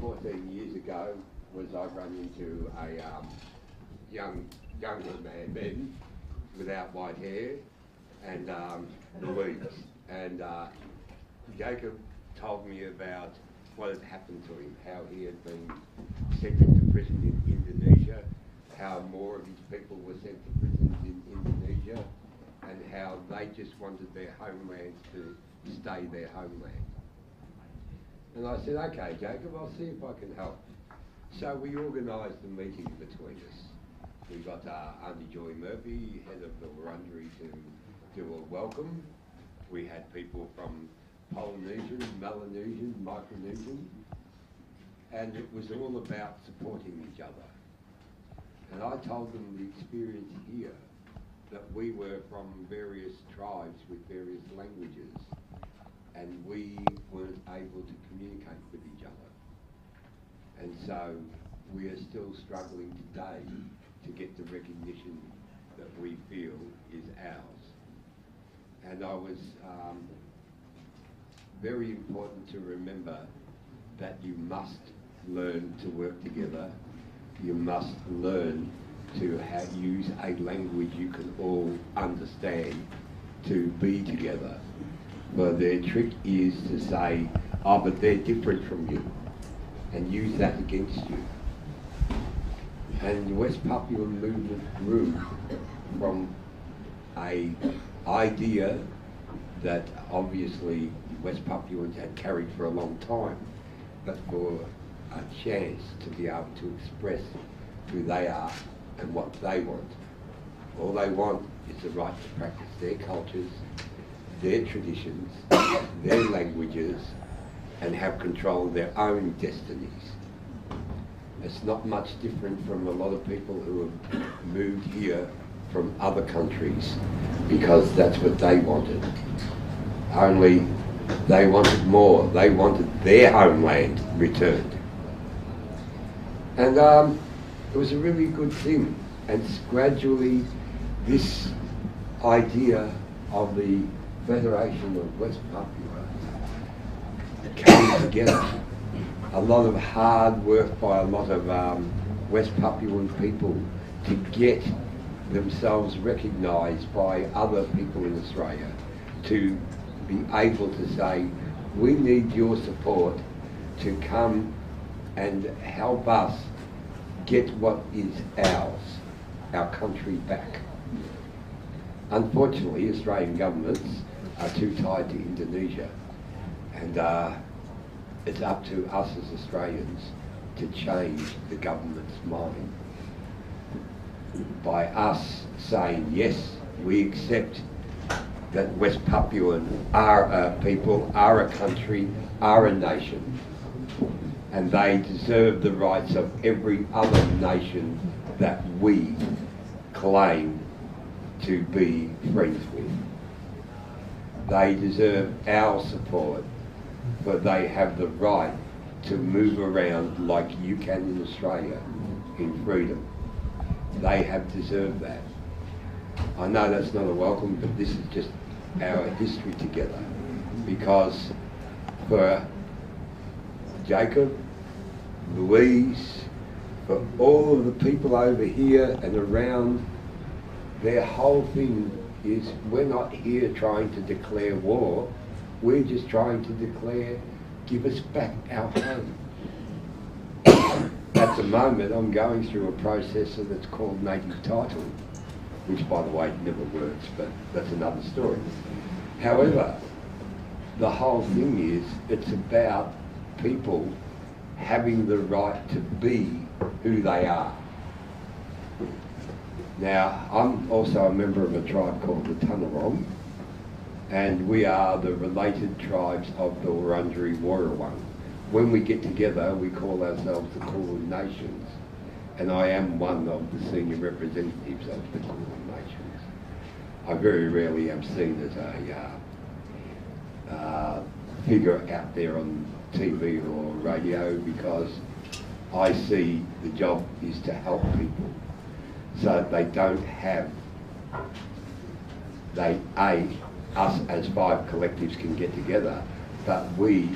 14 years ago was I run into a younger man then, without white hair, and Louise. And Jacob told me about what had happened to him, how he had been sent into prison in Indonesia, how more of his people were sent to prisons in Indonesia, and how they just wanted their homelands to stay their homeland. And I said, okay, Jacob, I'll see if I can help. So we organised a meeting between us. We got Auntie Joy Murphy, head of the Wurundjeri, to do a welcome. We had people from Polynesian, Melanesian, Micronesian, and it was all about supporting each other. And I told them the experience here, that we were from various tribes with various languages, and we weren't able to communicate with each other. And so we are still struggling today to get the recognition that we feel is ours. And I was very important to remember that you must learn to work together. You must learn to use a language you can all understand to be together. But their trick is to say, oh, but they're different from you, and use that against you. And the West Papuan movement grew from an idea that obviously West Papuans had carried for a long time, but for a chance to be able to express who they are and what they want. All they want is the right to practice their cultures, their traditions, their languages, and have control of their own destinies. It's not much different from a lot of people who have moved here from other countries because that's what they wanted. Only they wanted more. They wanted their homeland returned. And it was a really good thing. And gradually this idea of the Federation of West Papua came together. A lot of hard work by a lot of West Papuan people to get themselves recognised by other people in Australia, to be able to say, we need your support to come and help us get what is ours, our country back. Unfortunately, Australian governments are too tied to Indonesia, and it's up to us as Australians to change the government's mind by us saying, yes, we accept that West Papuan are a people, are a country, are a nation, and they deserve the rights of every other nation that we claim to be friends with. They deserve our support, but they have the right to move around like you can in Australia in freedom. They have deserved that. I know that's not a welcome, but this is just our history together. Because for Jacob, Louise, for all of the people over here and around, their whole thing is we're not here trying to declare war, we're just trying to declare, give us back our home. At the moment, I'm going through a process that's called native title, which, by the way, never works, but that's another story. However, the whole thing is, it's about people having the right to be who they are. Now, I'm also a member of a tribe called the Tanarong, and we are the related tribes of the Wurundjeri Woi-wurrung. When we get together, we call ourselves the Kulin Nations, and I am one of the senior representatives of the Kulin Nations. I very rarely am seen as a figure out there on TV or radio, because I see the job is to help people so that they don't have, us as 5 collectives can get together, but we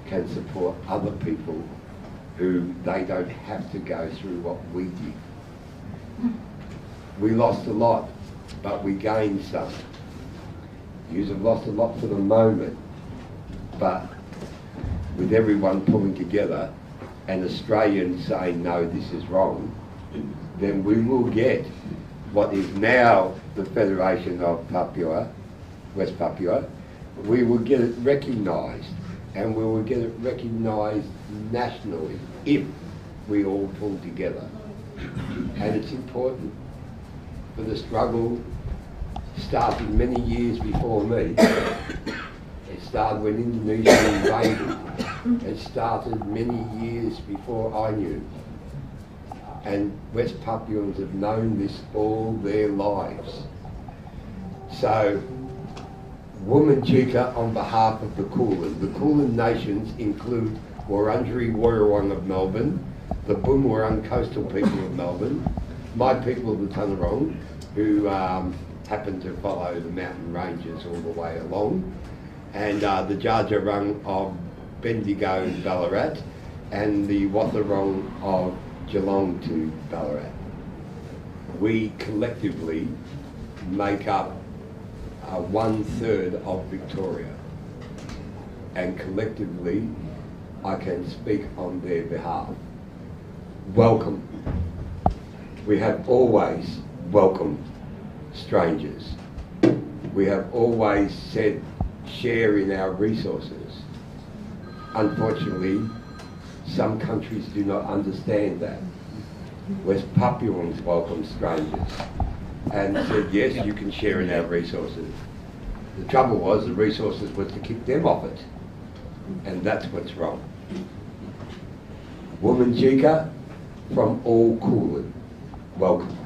can support other people who they don't have to go through what we did. We lost a lot, but we gained some. Yous have lost a lot for the moment, but with everyone pulling together and Australians saying, no, this is wrong, then we will get what is now the Federation of Papua, West Papua. We will get it recognised, and we will get it recognised nationally if we all pull together. And it's important. For the struggle started many years before me. It started when Indonesia invaded. It started many years before I knew. And West Papuans have known this all their lives. So, Wominjeka on behalf of the Kulin. The Kulin nations include Wurundjeri Woiwurrung of Melbourne, the Boonwurrung coastal people of Melbourne, my people of the Tanarong, who happen to follow the mountain ranges all the way along, and the Djadjarung of Bendigo and Ballarat, and the Wathaurong of Geelong to Ballarat. We collectively make up 1/3 of Victoria, and collectively I can speak on their behalf. Welcome. We have always welcomed strangers. We have always said share in our resources. Unfortunately, some countries do not understand that. West Papuans welcome strangers and said, yes, you can share in our resources. The trouble was the resources was to kick them off it, and that's what's wrong. Wominjeka from all Kulin, welcome.